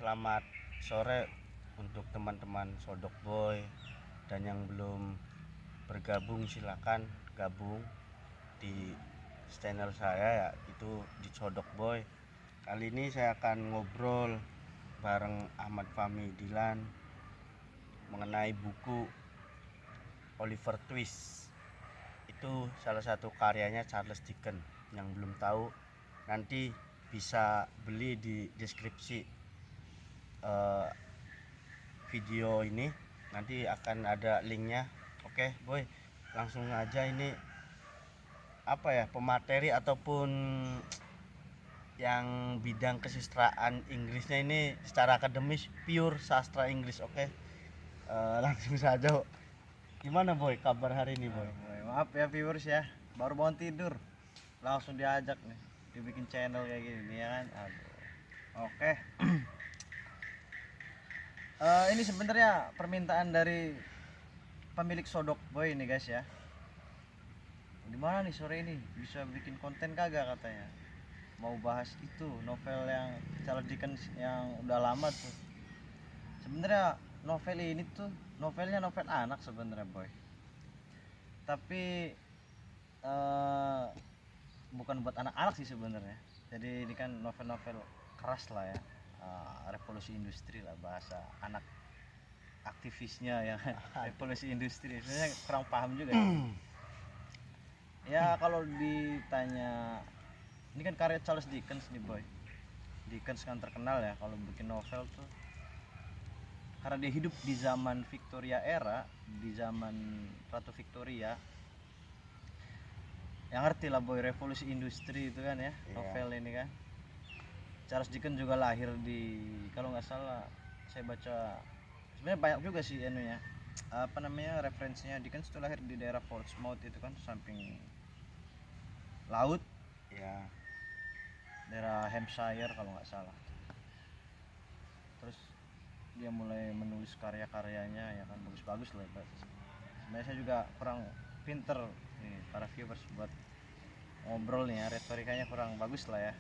Selamat sore untuk teman-teman Sodok Boy, dan yang belum bergabung silakan gabung di channel saya, ya itu di Sodok Boy. Kali ini saya akan ngobrol bareng Ahmad Fahmi Dilan mengenai buku Oliver Twist. Itu salah satu karyanya Charles Dickens. Yang belum tahu nanti bisa beli di deskripsi video ini, nanti akan ada linknya. Oke boy, langsung aja. Ini apa ya, pemateri ataupun yang bidang kesusastraan Inggrisnya ini secara akademis pure sastra Inggris. Oke. Langsung saja. Gimana boy kabar hari ini boy? Maaf ya viewers ya, baru bangun tidur langsung diajak nih dibikin channel kayak gini ya kan. Aduh. Oke. Ini sebenarnya permintaan dari pemilik Sodok Boy nih guys ya. Gimana nih sore ini bisa bikin konten kagak katanya? Mau bahas itu novel yang Charles Dickens yang udah lama tuh. Sebenarnya novel ini tuh novelnya novel anak sebenarnya boy. Tapi bukan buat anak-anak sih sebenarnya. Jadi ini kan novel-novel keras lah ya. Revolusi industri lah bahasa anak aktivisnya ya. Revolusi industri sebenarnya kurang paham juga ya. Kalau ditanya, ini kan karya Charles Dickens nih boy. Dickens kan terkenal ya kalau bikin novel tuh karena dia hidup di zaman Victoria era, di zaman Ratu Victoria. Yang ngerti lah boy, revolusi industri itu kan ya. Novel ini kan Charles Dickens juga lahir di, kalau nggak salah saya baca, sebenarnya banyak juga sih anunya, apa namanya, referensinya. Dickens itu lahir di daerah Portsmouth, itu kan samping laut Ya. daerah Hampshire kalau nggak salah. Terus dia mulai menulis karya-karyanya ya kan, bagus-bagus lah. Sebenarnya saya juga kurang pinter nih para viewers buat ngobrol nih ya, retorikanya kurang bagus lah ya.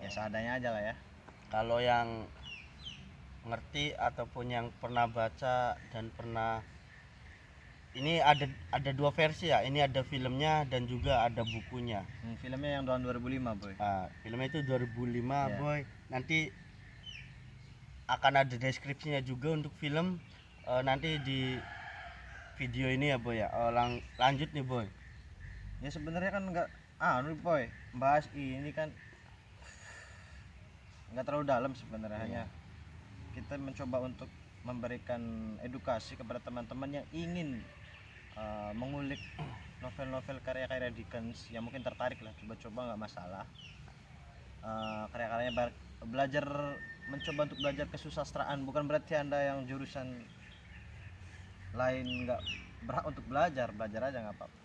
Ya seadanya aja lah ya. Kalau yang ngerti ataupun yang pernah baca dan pernah, ini ada dua versi ya. Ini ada filmnya dan juga ada bukunya. Filmnya yang tahun 2005 boy. Filmnya itu 2005 Yeah. boy. Nanti akan ada deskripsinya juga untuk film nanti di video ini ya boy ya. Lanjut nih boy. Ya sebenarnya kan nggak boy, bahas ini kan nggak terlalu dalam sebenarnya. Hanya kita mencoba untuk memberikan edukasi kepada teman-teman yang ingin mengulik novel-novel karya-karya Dickens, yang mungkin tertarik lah, coba-coba nggak masalah. Karya-karyanya belajar, mencoba untuk belajar kesusastraan. Bukan berarti anda yang jurusan lain nggak berhak untuk belajar aja nggak apa-apa.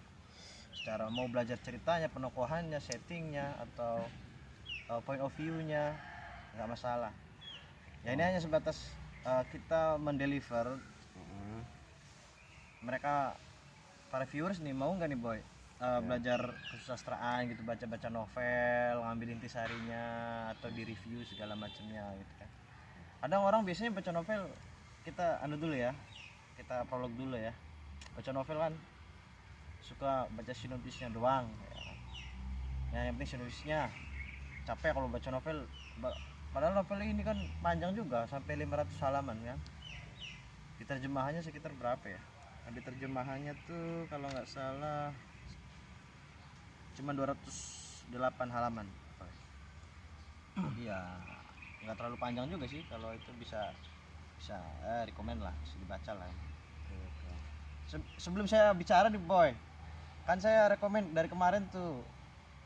Secara mau belajar ceritanya, penokohannya, settingnya, atau point of view-nya, nggak masalah ya. Ini hanya sebatas kita mendeliver. Mereka para viewers nih mau nggak nih boy belajar kesusastraan gitu, baca-baca novel, ngambil intisarinya atau di review segala macamnya gitu kan. Ada orang biasanya baca novel, kita dulu ya, kita prolog dulu ya. Baca novel kan suka baca sinopsisnya doang ya. Yang penting sinopsisnya, capek kalau baca novel. Padahal novel ini kan panjang juga, sampai 500 halaman kan. Diterjemahannya sekitar berapa ya? Diterjemahannya tuh kalau nggak salah cuma 208 halaman. Iya, nggak terlalu panjang juga sih. Kalau itu bisa rekomend lah, bisa dibaca lah. Sebelum saya bicara nih boy, kan saya rekomend dari kemarin tuh,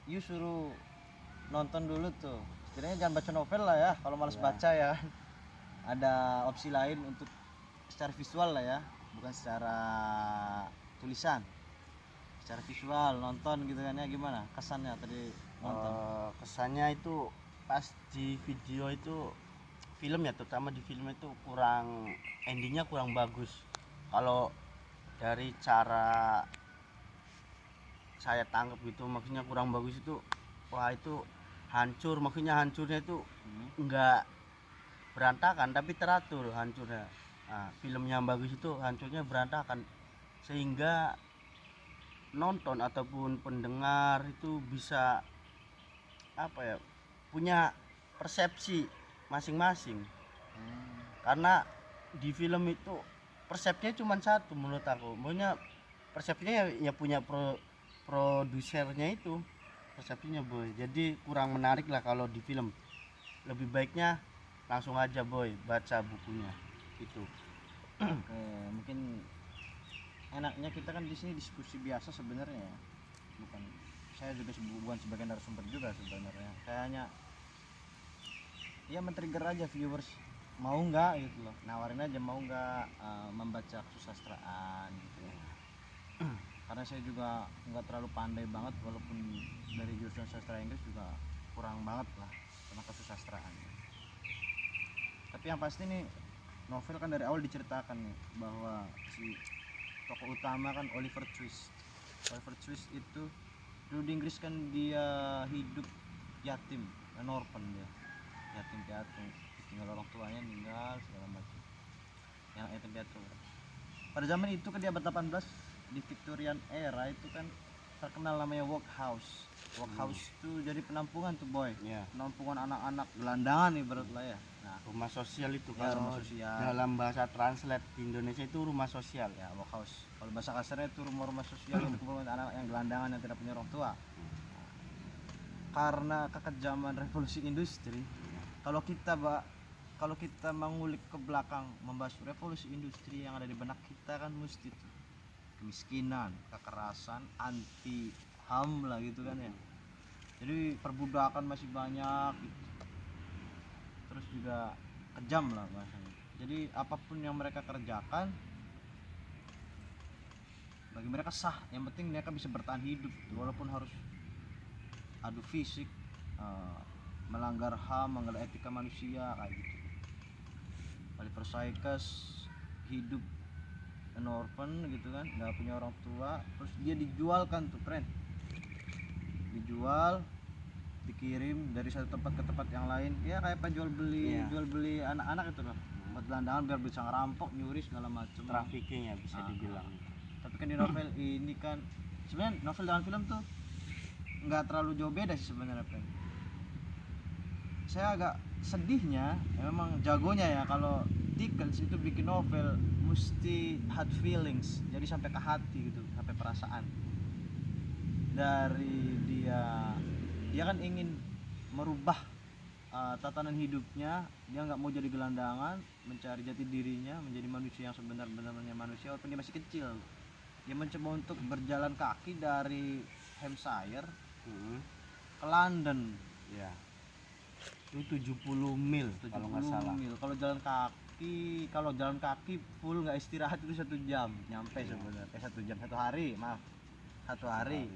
you suruh nonton dulu tuh. Setidaknya jangan baca novel lah ya, kalau malas baca ya. Ada opsi lain untuk secara visual lah ya, bukan secara tulisan, secara visual nonton gitu kan ya. Gimana kesannya tadi nonton? Kesannya itu pas di video itu, film ya, terutama di film itu endingnya kurang bagus. Kalau dari cara saya tangkap gitu, maksudnya kurang bagus itu, wah itu hancur. Maksudnya hancurnya itu enggak berantakan tapi teratur hancurnya. Nah, film yang bagus itu hancurnya berantakan sehingga nonton ataupun pendengar itu bisa apa ya, punya persepsi masing-masing. Karena di film itu persepsinya cuma satu menurut aku, maunya persepsinya ya punya produsernya itu persepsinya boy, jadi kurang menarik lah kalau di film. Lebih baiknya langsung aja boy baca bukunya itu. Oke, mungkin enaknya kita kan di sini diskusi biasa sebenarnya ya. Bukan, saya juga bukan sebagai narasumber juga sebenarnya. Kayaknya ya men-trigger aja viewers, mau nggak gitu loh, nawarin aja mau nggak membaca kesusastraan gitu ya. Karena saya juga nggak terlalu pandai banget, walaupun dari jurusan sastra Inggris juga kurang banget lah tentang kesusastraan. Tapi yang pasti nih, novel kan dari awal diceritakan nih bahwa si tokoh utama kan Oliver Twist. Oliver Twist itu dulu di Inggris kan dia hidup yatim, an orphan dia, yatim piatu, tinggal orang tuanya meninggal segala macam, yang yatim piatu. Pada zaman itu kan di abad 18 di Victorian era itu kan terkenal namanya workhouse. Workhouse itu jadi penampungan tuh boy, Ya, penampungan anak-anak gelandangan ibarat lah ya. Nah, rumah sosial itu ya, kalau rumah sosial. dalam bahasa translate di Indonesia itu rumah sosial. Ya, workhouse. Kalau bahasa kasarnya itu rumah-rumah sosial yang dikumpulkan anak yang gelandangan yang tidak punya orang tua. Karena kekejaman revolusi industri, kalau kita mengulik ke belakang membahas revolusi industri yang ada di benak kita kan mesti tuh kemiskinan, kekerasan, anti HAM lah gitu kan ya. Jadi perbudakan masih banyak gitu. Terus juga kejam lah bahasanya. Jadi apapun yang mereka kerjakan bagi mereka sah, yang penting mereka bisa bertahan hidup walaupun harus adu fisik, melanggar HAM, melanggar etika manusia kayak gitu. Oliver Sykes hidup an orphan gitu kan, nggak punya orang tua, terus dia dijualkan tuh friend, dijual, dikirim dari satu tempat ke tempat yang lain, ya kayak apa, jual beli, Iya. jual beli anak-anak itu loh, buat gelandangan biar bisa ngerampok, nyuri segala macam. Trafficking ya bisa dibilang. Tapi kan di novel ini kan sebenarnya novel dengan film tuh nggak terlalu jauh beda sih sebenarnya friend. Saya agak sedihnya ya, memang jagonya ya kalau Dickens itu bikin novel mesti hard feelings, jadi sampai ke hati gitu, sampai perasaan. Dari dia kan ingin merubah tatanan hidupnya, dia nggak mau jadi gelandangan, mencari jati dirinya, menjadi manusia yang sebenar-benarnya manusia walaupun dia masih kecil. Dia mencoba untuk berjalan kaki dari Hampshire ke London. Ya, itu 70 mil kalau nggak 70 salah. mil. Kalau jalan kaki full nggak istirahat itu 1 jam nyampe sebenarnya. 1 jam, 1 hari, maaf, 1 hari.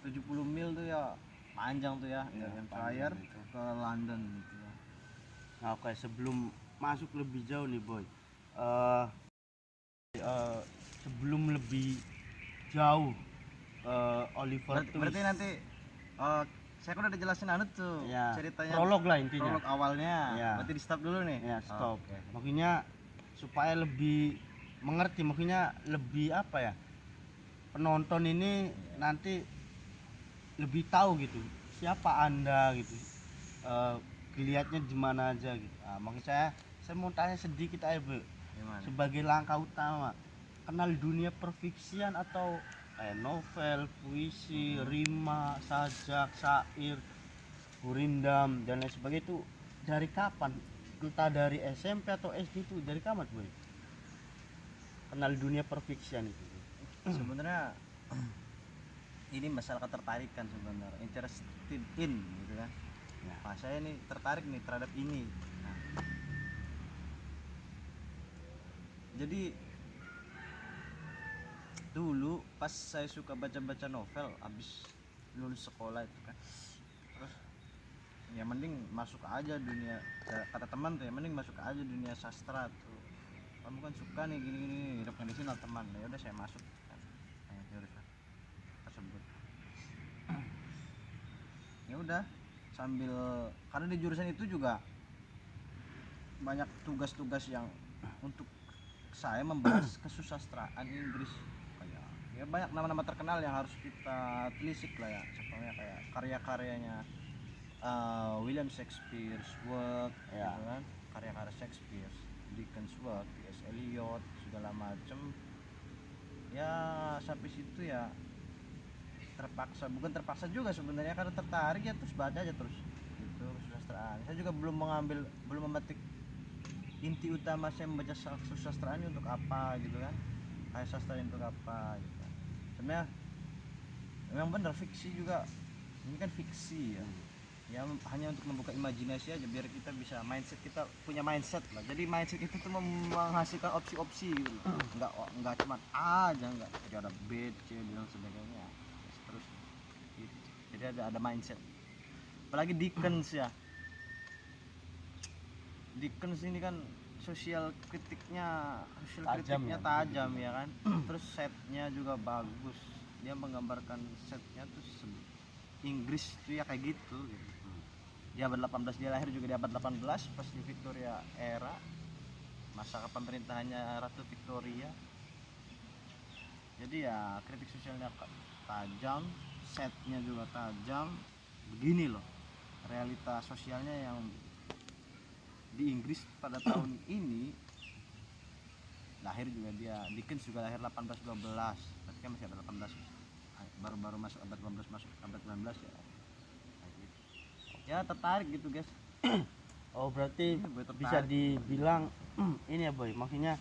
70 mil tuh ya panjang tuh ya, Ya, dari panjang Hampshire itu. ke London gitu ya. Nah, oke, sebelum masuk lebih jauh nih boy, eh sebelum lebih jauh, Oliver Berarti Twist, nanti saya kan udah jelasin tuh ya, ceritanya, prolog lah intinya. prolog awalnya. Ya. Berarti di stop dulu nih. Ya, stop. Oke. Makanya supaya lebih mengerti, makanya lebih apa ya, penonton ini nanti lebih tahu gitu siapa anda gitu, dilihatnya di mana aja gitu. Nah, makanya saya mau tanya sedikit aja bu, Gimana? sebagai langkah utama kenal dunia perfiksian atau novel, puisi, rima, sajak, syair, gurindam dan lain sebagainya itu dari kapan? Entah dari SMP atau SD itu dari kapan boy? Kenal dunia perfiksian itu. Sebenarnya ini masalah ketertarikan sebenarnya, interested in gitu kan. Ya. Nah, saya nih tertarik nih terhadap ini. Nah, jadi dulu pas saya suka baca-baca novel abis lulus sekolah itu kan, terus ya mending masuk aja dunia, kata teman tuh ya mending masuk aja dunia sastra tuh, kamu kan suka nih gini hidup di sini teman. Ya udah saya masuk kan jurusan tersebut. Ya udah, sambil karena di jurusan itu juga banyak tugas-tugas yang untuk saya membahas kesusastraan Inggris, kayak ya banyak nama-nama terkenal yang harus kita telisik lah ya, contohnya kayak karya-karyanya William Shakespeare's work Ya. gitu kan, karya-karya Shakespeare, Dickens work, T.S. Eliot segala macem ya. Sampai situ ya terpaksa, bukan terpaksa juga sebenarnya, karena tertarik ya terus baca aja terus gitu kesusastraan. Saya juga belum memetik inti utama saya membaca susastraan ini untuk apa gitu kan, kayak sastra ini untuk apa gitu. Sebenarnya memang benar fiksi juga, ini kan fiksi ya, ya hanya untuk membuka imajinasi aja biar kita bisa kita punya mindset lah. Jadi mindset itu tuh menghasilkan opsi-opsi gitu, nggak cuma A aja, nggak, jadi ada B, C dan sebagainya terus gitu. Jadi ada mindset. Apalagi Dickens ya, Dickens ini kan sosial kritiknya tajam ya kan. Terus setnya juga bagus, dia menggambarkan setnya tuh Inggris tuh ya kayak gitu. Di abad 18 dia lahir juga di abad 18 pas di Victoria era, masa pemerintahannya Ratu Victoria. Jadi ya kritik sosialnya tajam, setnya juga tajam. Begini loh realita sosialnya yang di Inggris pada tahun ini. Lahir juga dia, Dickens juga lahir 1812, berarti kan masih ada 18, baru masuk abad 18 masuk abad 19 ya. Ya tertarik gitu guys. Oh berarti Iya, Boy, bisa tertarik. dibilang ini ya Boy, maksudnya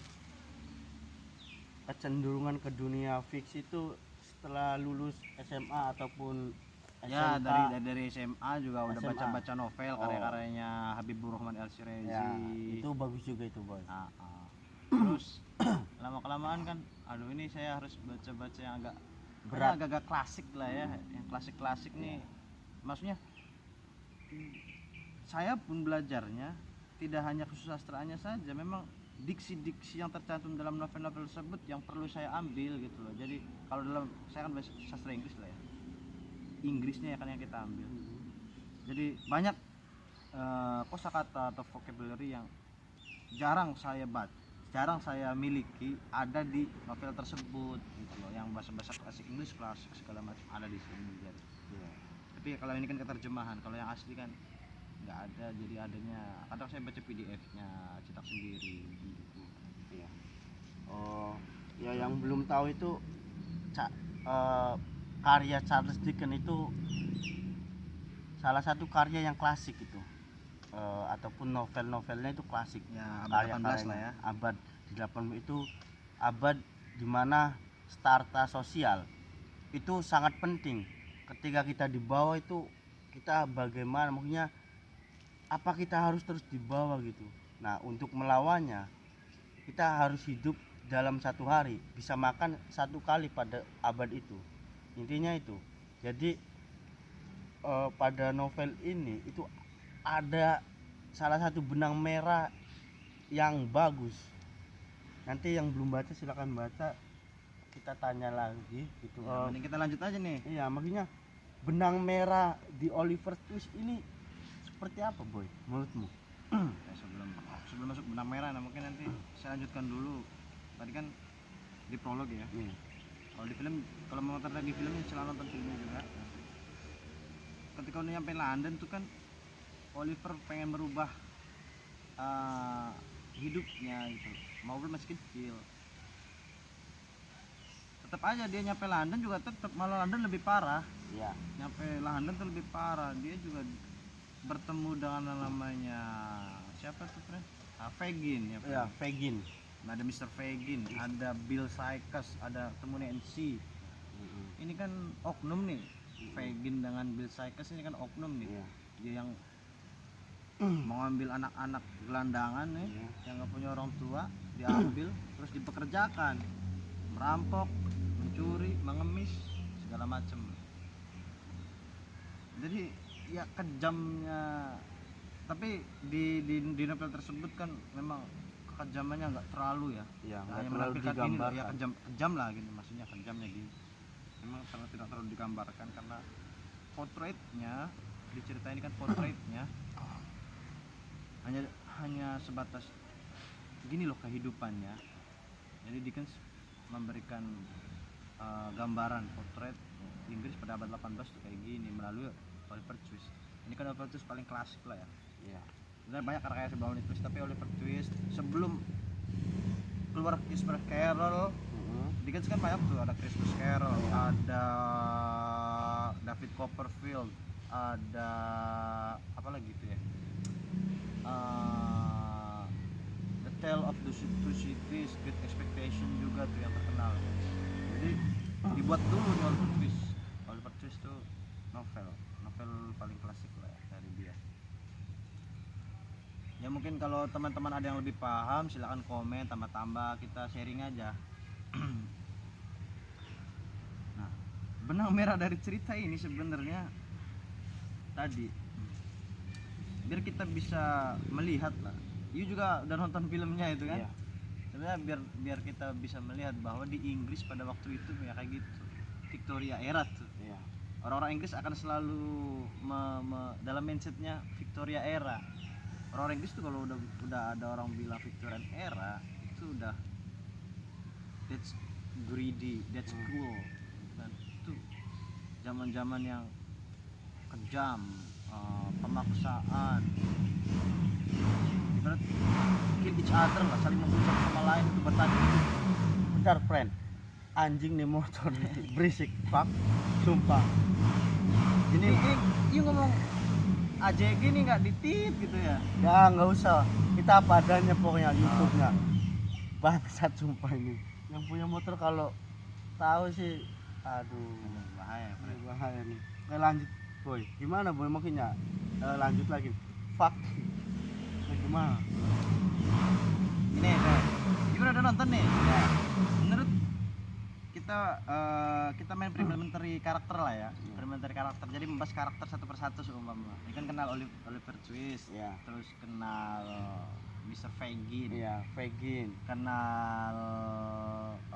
kecenderungan ke dunia fiksi itu setelah lulus SMA ataupun Ya SMK. dari SMA juga udah SMA. baca-baca novel karya-karyanya Habibur Rahman El-Shirazi. Ya itu bagus juga itu Boy. Terus lama-kelamaan kan aduh ini saya harus baca-baca yang agak Berat. agak klasik lah ya, yang klasik-klasik nih. Maksudnya saya pun belajarnya tidak hanya kesusastraannya saja, memang diksi-diksi yang tercantum dalam novel-novel tersebut yang perlu saya ambil gitu loh. Jadi kalau dalam saya kan bahasa sastra Inggris lah ya, Inggrisnya ya kan yang kita ambil. Jadi banyak kosakata atau vocabulary yang jarang saya miliki ada di novel tersebut gitu loh, yang bahasa-bahasa klasik Inggris klasik segala macam ada di sini. Jadi tapi kalau ini kan keterjemahan, kalau yang asli kan nggak ada, jadi adanya kadang saya baca PDF-nya cetak sendiri gitu. Iya. Oh ya, yang belum tahu itu karya Charles Dickens itu salah satu karya yang klasik itu, ataupun novel-novelnya itu klasik Ya abad 18 lah ya. Abad di 80 itu abad dimana strata sosial itu sangat penting. Ketika kita di bawah itu kita bagaimana, maksudnya apa kita harus terus di bawah gitu. Nah untuk melawannya kita harus hidup dalam satu hari, bisa makan satu kali pada abad itu, intinya itu. Jadi pada novel ini itu ada salah satu benang merah yang bagus. Nanti yang belum baca silakan baca, kita tanya lagi gitu. Mending kita lanjut aja nih. Iya, makanya benang merah di Oliver Twist ini seperti apa Boy menurutmu? Ya, sebelum masuk benang merah, nah mungkin nanti saya lanjutkan dulu. Tadi kan di prolog ya. Kalau di film, kalau mau terlihat di filmnya selalu nonton filmnya juga. Ketika udah nyampe London tuh kan Oliver pengen merubah hidupnya gitu, mau masih kecil. Tetap aja dia nyampe London juga tetap malah London lebih parah. Iya. Nyampe London tuh lebih parah. Dia juga bertemu dengan namanya siapa tuh friend? Fagin ya. Iya, Fagin. Ada Mr. Fagin, ada Bill Sykes, ada temunya NC. Ini kan oknum nih. Fagin dengan Bill Sykes ini kan oknum nih. Iya. Dia yang mengambil anak-anak gelandangan nih, yang nggak punya orang tua, diambil terus dipekerjakan, merampok, mencuri, mengemis, segala macam. Jadi ya kejamnya, tapi di novel tersebut kan memang kekejamannya nggak terlalu ya. Iya, nggak Hanya terlalu menampilkan ini loh, ya digambarkan. kejam lah gitu, maksudnya kejamnya gitu. Memang sangat tidak terlalu digambarkan karena potretnya, dicerita ini kan potretnya hanya sebatas gini loh kehidupannya. Jadi Dickens memberikan gambaran potret Inggris pada abad 18 tuh kayak gini melalui Oliver Twist. Ini kan Oliver Twist paling klasik lah ya. Iya. Sebenarnya banyak karya sebelum Oliver Twist, tapi Oliver Twist sebelum keluar Christmas Carol, Dickens kan banyak tuh, ada Christmas Carol, ada David Copperfield, ada apa lagi tuh ya, The Tale of the Two Cities, Great Expectation juga tuh yang terkenal. Jadi dibuat dulu nih Oliver Twist. Oliver Twist tuh novel paling klasik lah ya, dari dia. Ya mungkin kalau teman-teman ada yang lebih paham silakan komen, tambah-tambah, kita sharing aja. Nah, benang merah dari cerita ini sebenarnya tadi biar kita bisa melihat lah. You juga udah nonton filmnya itu kan? Iya. Sebenarnya biar kita bisa melihat bahwa di Inggris pada waktu itu ya kayak gitu. Victoria era tuh. Iya. Orang-orang Inggris akan selalu dalam mindsetnya Victoria era. Orang-orang Inggris tuh kalau udah ada orang bilang Victorian era itu udah that's greedy, that's cruel. Dan itu zaman-zaman yang kejam, pemaksaan, ibarat kill each other lah, saling membunuh satu sama lain itu bertanding. Bentar, friend. Anjing nih motor berisik, fuck. Sumpah. Ini you ngomong aja gini nggak ditit gitu ya? Ya nggak usah. Kita apa adanya pokoknya YouTube-nya. Bangsat sumpah ini. Yang punya motor kalau tahu sih, aduh, Bahaya, ini friend. bahaya nih. Oke lanjut, boy. Gimana boy makinnya? Lanjut lagi. Fuck. Gimana? Ini gimana, udah nonton nih? Ya. Menurut kita main complementary karakter lah ya. Complementary karakter. Jadi membahas karakter satu persatu seumpama. Ini kan kenal Oliver Twist, Iya. terus kenal Mr. Fagin, Iya, Fagin. kenal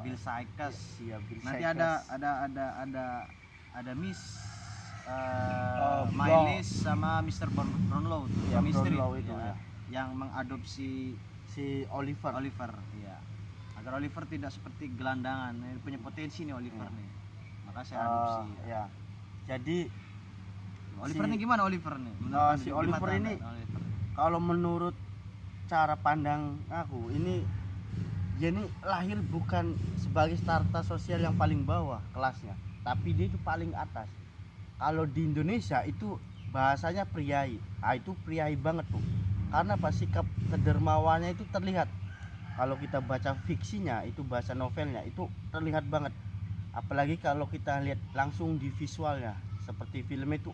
Bill Sikes. Iya, Bill Nanti Sikes. ada Miss Oh, Mylis sama Mr. Brownlow tuh, Iya, suami istri Brownlow itu ya, ya. yang mengadopsi Si Oliver. Iya. Agar Oliver tidak seperti gelandangan, ini punya potensi nih Oliver Iya. nih. Maka saya adopsi. Ya. Jadi Oliver si- nih gimana Oliver nih? si Oliver ini Oliver. kalau menurut cara pandang aku ini dia ini lahir bukan sebagai strata sosial yang paling bawah kelasnya, tapi dia itu paling atas. Kalau di Indonesia itu bahasanya priai. Ah itu priai banget tuh. Karena pas sikap kedermawannya itu terlihat. Kalau kita baca fiksinya itu bahasa novelnya itu terlihat banget. Apalagi kalau kita lihat langsung di visualnya seperti film itu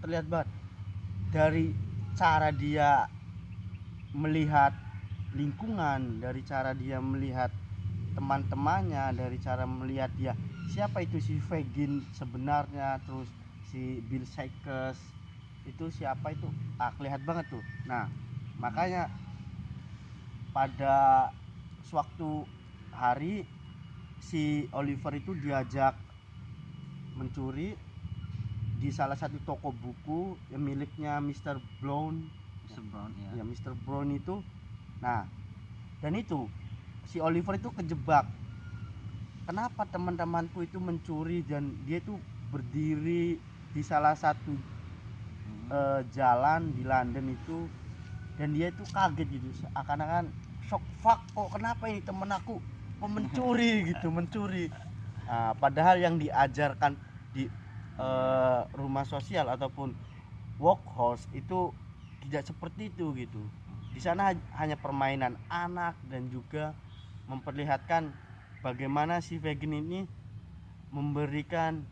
terlihat banget. Dari cara dia melihat lingkungan, dari cara dia melihat teman-temannya, dari cara melihat dia siapa itu si Fagin sebenarnya, terus si Bill Sikes itu siapa itu, kelihatan banget tuh. Nah makanya pada suatu hari si Oliver itu diajak mencuri di salah satu toko buku yang miliknya Mr. Brown. Mr. Brown ya. Ya Mr. Brown itu. Nah dan itu si Oliver itu kejebak. Kenapa teman-temanku itu mencuri dan dia itu berdiri di salah satu jalan di London itu, dan dia itu kaget gitu, seakan-akan shock, fuck kok kenapa ini temen aku kok mencuri gitu, mencuri. Nah, padahal yang diajarkan di rumah sosial ataupun workhouse itu tidak seperti itu gitu. Di sana hanya permainan anak dan juga memperlihatkan bagaimana si Fagin ini memberikan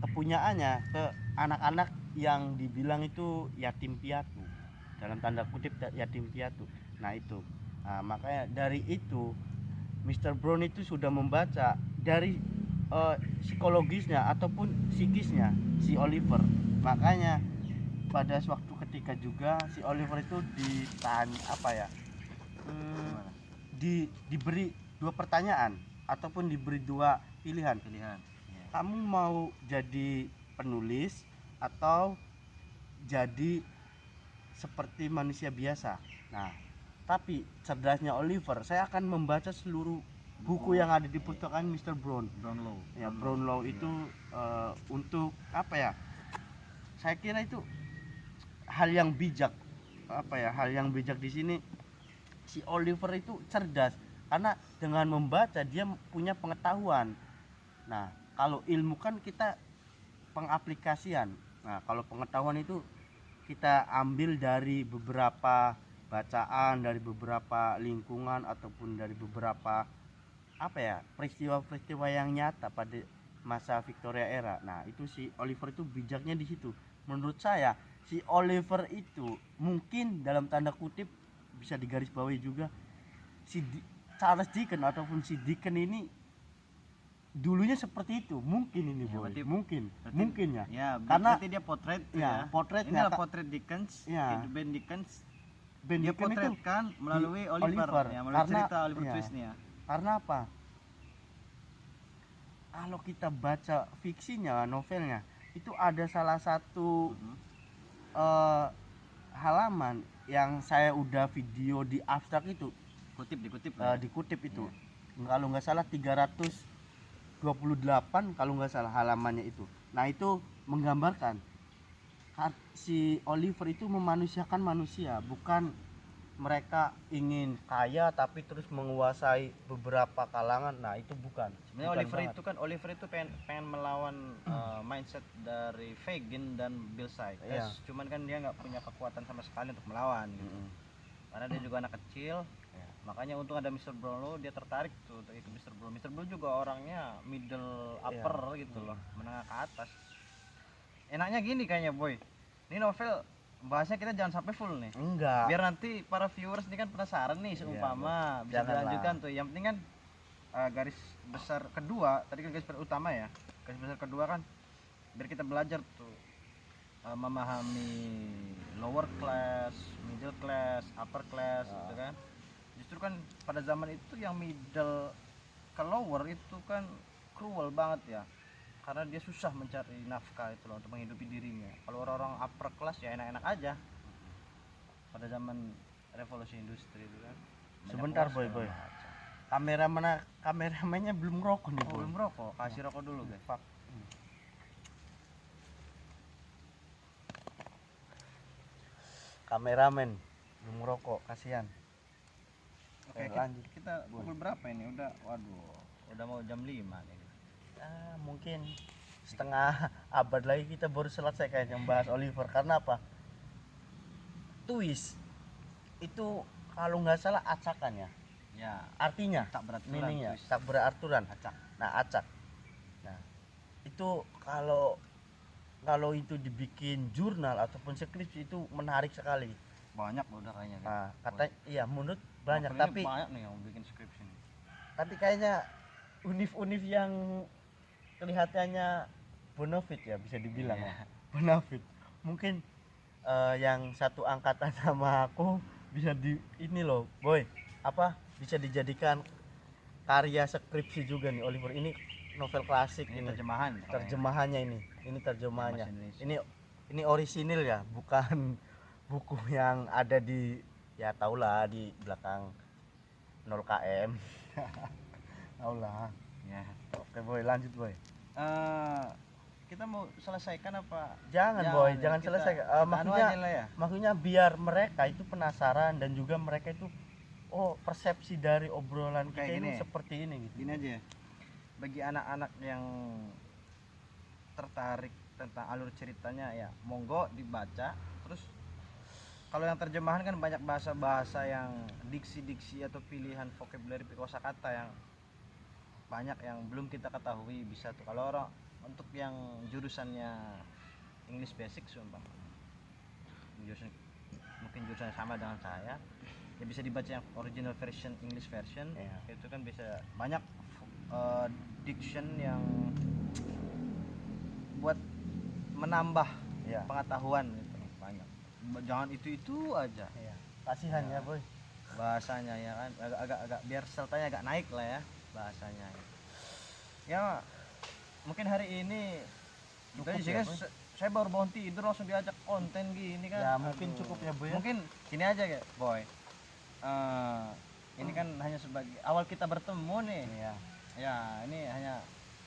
kepunyaannya ke anak-anak yang dibilang itu yatim piatu, dalam tanda kutip yatim piatu. Nah itu, makanya dari itu Mr. Brown itu sudah membaca dari psikologisnya ataupun psikisnya si Oliver. Makanya pada suatu ketika juga si Oliver itu ditahan diberi dua pertanyaan ataupun diberi dua pilihan. Ya. Kamu mau jadi penulis atau jadi seperti manusia biasa. Nah, tapi cerdasnya Oliver, saya akan membaca seluruh buku yang ada di perpustakaan Mr. Brown. Brownlow. Ya, Brownlow itu untuk apa ya? Saya kira itu hal yang bijak. Apa ya? Hal yang bijak di sini, si Oliver itu cerdas karena dengan membaca dia punya pengetahuan. Nah, kalau ilmu kan kita pengaplikasian. Nah, kalau pengetahuan itu kita ambil dari beberapa bacaan, dari beberapa lingkungan ataupun dari beberapa apa ya, peristiwa-peristiwa yang nyata pada masa Victoria era. Nah, itu si Oliver itu bijaknya di situ. Menurut saya si Oliver itu mungkin dalam tanda kutip bisa digarisbawahi juga Charles Dickens ataupun si Dickens ini dulunya seperti itu, mungkin ini Ya, boy, berarti- mungkin ya. Ya, Karena- berarti dia potret Ya, potretnya, Inilah Kak. potret Dickens, Ya. Ben Dickens. Ben Dia Dickens itu potretkan melalui di Oliver, ya, melalui karena cerita Oliver ya, Twist nih ya. karena apa, kalau kita baca fiksinya, novelnya itu ada salah satu halaman yang saya udah video di abstrak itu, Dikutip dikutip itu. Kalau nggak salah 328 kalau nggak salah halamannya itu. Nah, itu menggambarkan si Oliver itu memanusiakan manusia, bukan mereka ingin kaya tapi terus menguasai beberapa kalangan. Nah, itu bukan. Sebenarnya Bukan Oliver itu pengen melawan mindset dari Fagin dan Bill Sykes. Iya. Cuman kan dia nggak punya kekuatan sama sekali untuk melawan gitu. Mm-mm. Karena dia juga anak kecil. Iya. Makanya untung ada Mr. Brownlow, dia tertarik tuh untuk itu Mr. Brownlow. Mr. Brownlow juga orangnya middle upper gitu loh, menengah ke atas. Enaknya gini kayaknya boy, ini novel bahasnya kita jangan sampai full nih, Enggak. biar nanti para viewers ini kan penasaran nih, seumpama bisa Janganlah. dilanjutkan tuh. Yang penting kan garis besar kedua, tadi kan garis besar utama ya, garis besar kedua kan biar kita belajar tuh memahami lower class, middle class, upper class gitu kan. Justru kan pada zaman itu yang middle ke lower itu kan cruel banget ya, karena dia susah mencari nafkah itu loh untuk menghidupi dirinya. Kalau orang-orang upper class ya enak-enak aja pada zaman revolusi industri itu kan. Banyak Sebentar, uang boy. segala macam. Kameramennya belum ngerokok nih, Oh, boy. belum rokok, kasih rokok dulu guys. Fuck. Kameramen belum ngerokok, kasihan. Oke, lanjut. kita pukul berapa ini? Udah mau jam 5 nih. Mungkin setengah abad lagi kita baru selesai kayaknya membahas Oliver. Karena apa? Twist itu kalau nggak salah acakan ya. Ya, Artinya tak beraturan. meaningnya twist. tak beraturan. Acak. Nah, acak. Nah, itu kalau itu dibikin jurnal ataupun skripsi itu menarik sekali. Banyak loh udah kayaknya. Nah, kata iya menurut banyak, Novelnya tapi banyak nih yang bikin skripsi nih. kayaknya univ-univ yang kelihatannya bonafit ya, bisa dibilang Iya. ya. Bonafit. Mungkin yang satu angkatan sama aku bisa di ini loh, boy. Apa bisa dijadikan karya skripsi juga nih Oliver. Ini novel klasik Ini ini. terjemahan. Terjemahannya ini terjemahannya. Bahasa Indonesia. Ini orisinil ya, bukan buku yang ada di, ya taulah, di belakang 0 km. Taulah. Ya. Oke boy, lanjut boy. Kita mau selesaikan apa? Jangan boy, ya, jangan kita- selesai. kita anu Maksudnya aja lah ya. maksudnya biar mereka itu penasaran dan juga mereka itu persepsi dari obrolan kita Kayak ini gini. seperti ini gitu. Gini aja ya. Bagi anak-anak yang tertarik tentang alur ceritanya ya, monggo dibaca. Terus kalau yang terjemahan kan banyak bahasa-bahasa yang diksi-diksi atau pilihan vocabulary kosakata yang banyak yang belum kita ketahui. Bisa tuh kalau orang untuk yang jurusannya English basic sumpah, mungkin jurusan sama dengan saya ya, bisa dibaca yang original version, English version. Iya. Itu kan bisa banyak diction yang buat menambah Iya. pengetahuan gitu, banyak. Jangan itu aja Iya. Kasihan ya boy. bahasanya ya kan, agak biar sertanya agak naik lah ya bahasanya ya. Mungkin hari ini Cukup kita ya, juga Boy? saya baru bangun tidur langsung diajak konten gini kan. Ya mungkin Aduh. cukup ya, Boy. Mungkin gini aja ya Boy. Ini kan hanya sebagai awal kita bertemu nih. Iya. Ya ini hanya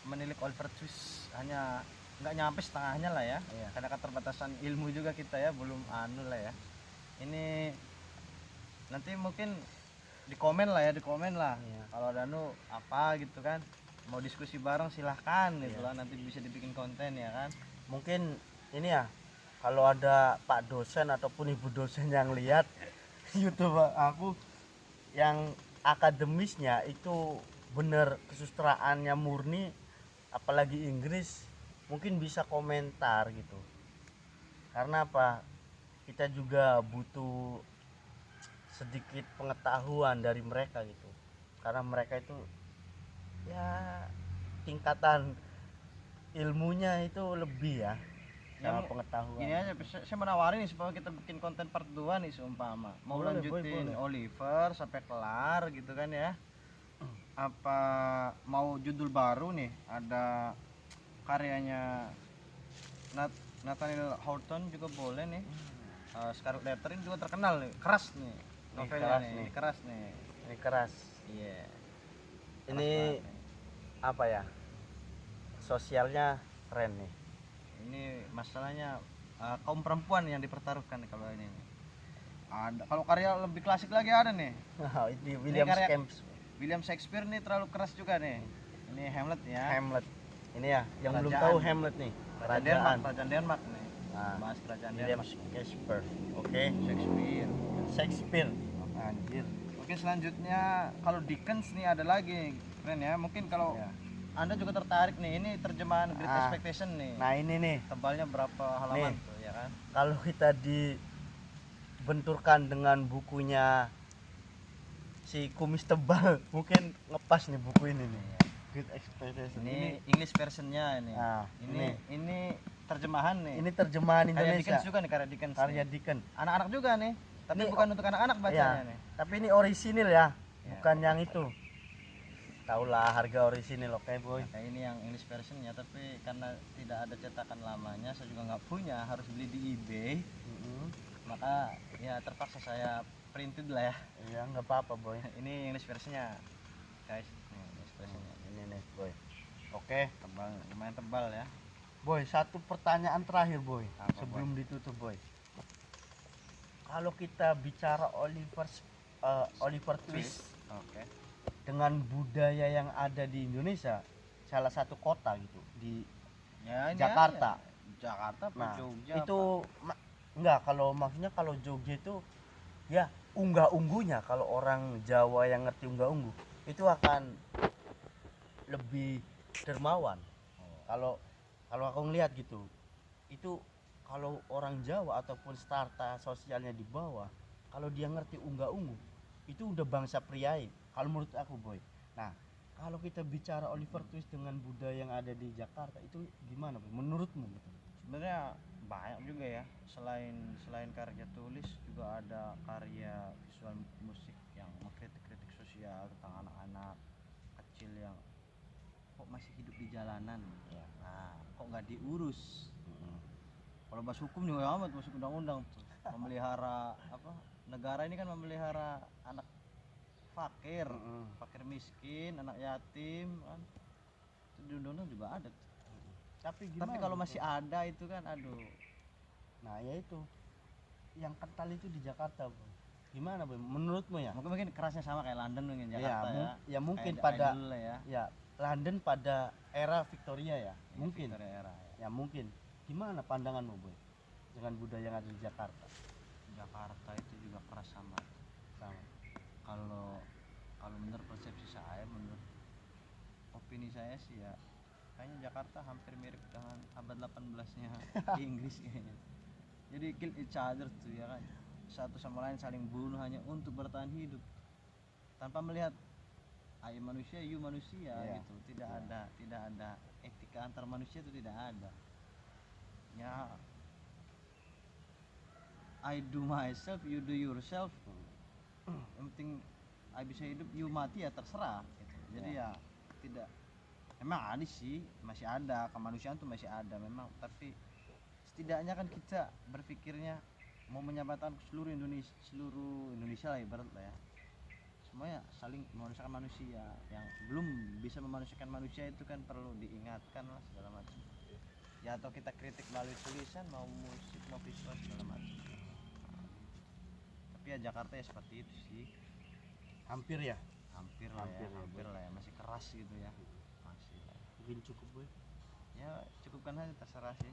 menilik Oliver Twist, hanya nggak nyampe setengahnya lah ya. Iya. Karena keterbatasan ilmu juga kita ya, belum anu lah ya. Ini nanti mungkin di komen lah. Iya. Kalau ada anu apa gitu kan, mau diskusi bareng silahkan gitu Iya. lah, nanti bisa dibikin konten ya kan. Mungkin ini ya, kalau ada Pak dosen ataupun Ibu dosen yang lihat YouTube aku yang akademisnya itu bener kesustraannya murni, apalagi Inggris, mungkin bisa komentar gitu. Karena apa? Kita juga butuh sedikit pengetahuan dari mereka gitu. Karena mereka itu ya tingkatan ilmunya itu lebih ya Ya, sama pengetahuan. Gini aja, saya menawarin nih supaya kita bikin konten part 2 nih seumpama. Mau Boleh, lanjutin boleh. Oliver sampai kelar gitu kan ya. Apa mau judul baru nih? Ada karyanya Nathaniel Hawthorne juga boleh nih. Scarlet Letter ini juga terkenal nih, keras nih novelnya keras nih, nih. keras nih. Ini keras. Iya. Ini apa ya? Sosialnya keren nih. Ini masalahnya kaum perempuan yang dipertaruhkan nih kalau ini. Ada kalau karya lebih klasik lagi ada nih. Ini William karya- Shakespeare. William Shakespeare nih terlalu keras juga nih. Ini Hamlet ya. Hamlet. Ini ya, yang belum Kerajaan. tahu Hamlet nih. Kerajaan Denmark nih. Nah, Bahas kerajaan William Denmark. Shakespeare. Oke. Shakespeare. Shakespeare. Anjir. Mungkin selanjutnya kalau Dickens nih ada lagi keren ya. Mungkin kalau Ya. Anda juga tertarik nih, ini terjemahan Great Ah. Expectation nih. Nah, ini nih, Tebalnya berapa halaman Nih. tuh ya kan? kalau kita dibenturkan dengan bukunya si kumis tebal, mungkin ngepas nih buku ini nih. Great Expectation. Ini English versionnya ini. Nah, ini terjemahan nih. ini terjemahan karya Indonesia. Dickens juga nih, karya Dickens. Karya nih. Dickens. Anak-anak juga nih, tapi Ini- bukan untuk anak-anak bacanya Ya, nih. tapi ini orisinil ya, Ya. bukan yang itu. Taulah harga orisinil, oke boy. Nah, kayak ini yang English versionnya, tapi karena tidak ada cetakan lamanya, saya juga nggak punya, harus beli di eBay. Maka ya terpaksa saya printed lah ya. Iya, nggak apa-apa boy. Ini English versionnya, guys. Nih, English versionnya. Ini nih boy. Oke, Tebal, lumayan tebal ya. boy, satu pertanyaan terakhir boy, Apa, sebelum ditutup boy. Kalau kita bicara Oliver Twist Oke. dengan budaya yang ada di Indonesia, salah satu kota gitu di Ya, ini Jakarta. aja. Jakarta apa Nah, Jogja? itu enggak, kalau maksudnya kalau Jogja itu ya unggah-unggunya, kalau orang Jawa yang ngerti unggah-unggu itu akan lebih dermawan. Kalau aku ngelihat gitu, itu kalau orang Jawa ataupun strata sosialnya di bawah, kalau dia ngerti unggah-unggu itu udah bangsa priai kalau menurut aku boy. Nah, kalau kita bicara Oliver Twist dengan budaya yang ada di Jakarta itu gimana boy menurutmu gitu? Sebenarnya banyak juga ya, selain karya tulis juga ada karya visual musik yang mengkritik-kritik sosial tentang anak-anak kecil yang kok masih hidup di jalanan ya. Nah, kok nggak diurus. Kalau bahas hukum juga amat, masuk undang-undang tuh. Memelihara apa, negara ini kan memelihara anak fakir, fakir miskin, anak yatim kan, itu di undang-undang juga ada tuh. Tapi kalau masih ada itu kan aduh. Nah, ya itu yang kental itu di Jakarta boy. Gimana boy menurutmu ya? Mungkin kerasnya sama kayak London dengan Jakarta ya. Ya mungkin Kayak pada dulu lah ya. ya London pada era Victoria ya, mungkin Victoria era ya. ya mungkin. Gimana pandanganmu boy dengan budaya yang ada di Jakarta? Jakarta itu juga keras sama. Kalau menurut persepsi saya, menurut opini saya sih ya, kayaknya Jakarta hampir mirip dengan abad 18-nya Inggris kayaknya. Jadi kill each other tuh ya kan, satu sama lain saling bunuh hanya untuk bertahan hidup tanpa melihat I manusia, you manusia Iya. gitu. Tidak ada etika antar manusia, itu tidak ada. Ya, I do myself, you do yourself. Yang penting I bisa hidup, you mati ya terserah gitu. Jadi ya tidak, memang ada sih, masih ada kemanusiaan tuh masih ada memang, tapi setidaknya kan kita berpikirnya mau menyelamatkan seluruh Indonesia lah ibarat lah ya, semuanya saling memanusiakan manusia. Yang belum bisa memanusiakan manusia itu kan perlu diingatkan lah segala macam ya, atau kita kritik melalui tulisan, mau musik mau visual segala macam. Tapi ya Jakarta ya seperti itu sih, Hampir ya. hampir lah ya, Hampir lah, hampir lah ya, masih keras gitu ya, masih lah. Mungkin cukup boy. Ya cukupkan aja, terserah sih.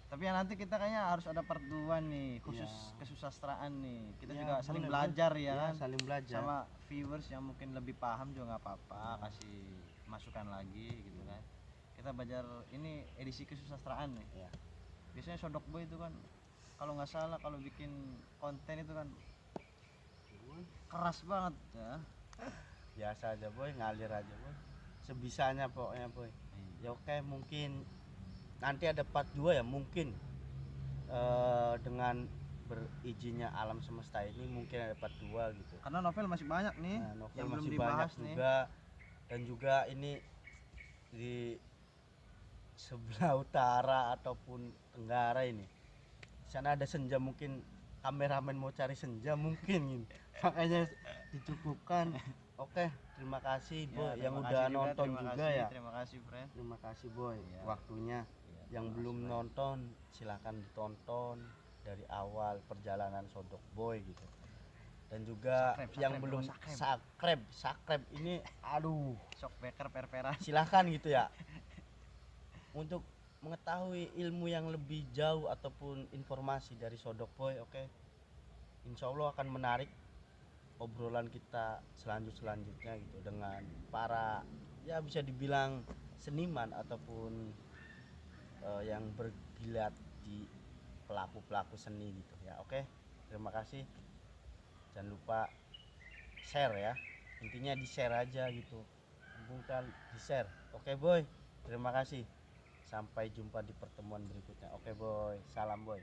Tapi ya nanti kita kayaknya harus ada part 2 nih khusus Iya. kesusastraan nih, kita Ya, juga saling boleh, belajar boleh. ya Ya, kan, saling belajar. sama viewers yang mungkin lebih paham juga nggak apa-apa, Ya. kasih masukan lagi gitu kan. Kita belajar ini edisi kesusastraan nih. Ya. Biasanya Sodok Boy itu kan kalau nggak salah kalau bikin konten itu kan keras banget ya. Biasa aja boy, ngalir aja boy, sebisanya pokoknya boy. Ya oke, mungkin nanti ada part 2 ya, mungkin dengan berizinnya alam semesta ini mungkin ada part 2 gitu. Karena novel masih banyak nih Nah, novel yang belum masih dibahas banyak nih. juga, dan juga ini di sebelah utara ataupun tenggara ini, di sana ada senja, mungkin kameramen mau cari senja mungkin ini. Makanya dicukupkan. Oke, terima kasih boy Ya, yang terima udah kasih nonton terima juga kasih, ya. Terima kasih friend. Terima kasih boy Iya. waktunya. Iya, Yang terima belum kasih banyak. nonton silahkan ditonton dari awal perjalanan Sodok Boy gitu. Dan juga Subscribe, yang subscribe, belum bro, subscribe ini aduh, Shockbreaker perperan. silahkan gitu ya, untuk mengetahui ilmu yang lebih jauh ataupun informasi dari Sodok Boy. Oke, insya Allah akan menarik obrolan kita selanjutnya gitu dengan para, ya bisa dibilang seniman ataupun yang bergilat di pelaku seni gitu ya. Oke, terima kasih, jangan lupa share ya, intinya di share aja gitu, hubungkan di share. Oke boy, terima kasih, sampai jumpa di pertemuan berikutnya. Oke boy, salam boy.